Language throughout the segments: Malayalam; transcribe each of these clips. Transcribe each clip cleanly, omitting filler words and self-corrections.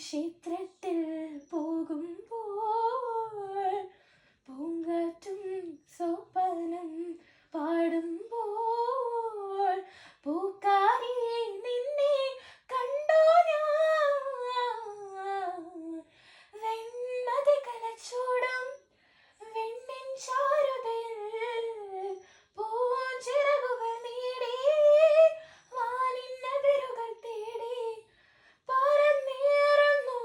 ക്ഷേത്രത്തിൽ പോകുമ്പോൾ പൂങ്കാറ്റും സോപാനം പാടുമ്പോൾ പൂക്കാരി നിന്നെ കണ്ടോ ഞാൻ വെൺമതി കലച്ചൂടും വെണ്ണിൻ ചാരുതയിൽ പൂഞ്ചിറകുകൾ നേടി വാനിന്നതിരുകൾ തേടി പറന്നേറുന്നു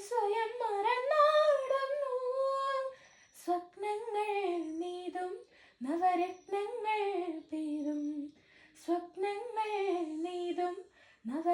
സ്വയം മറന്നാടുന്നു സ്വപ്നങ്ങൾ നീതും നവരത്നങ്ങൾ പെയ്തും സ്വപ്നങ്ങൾ നീതും നവ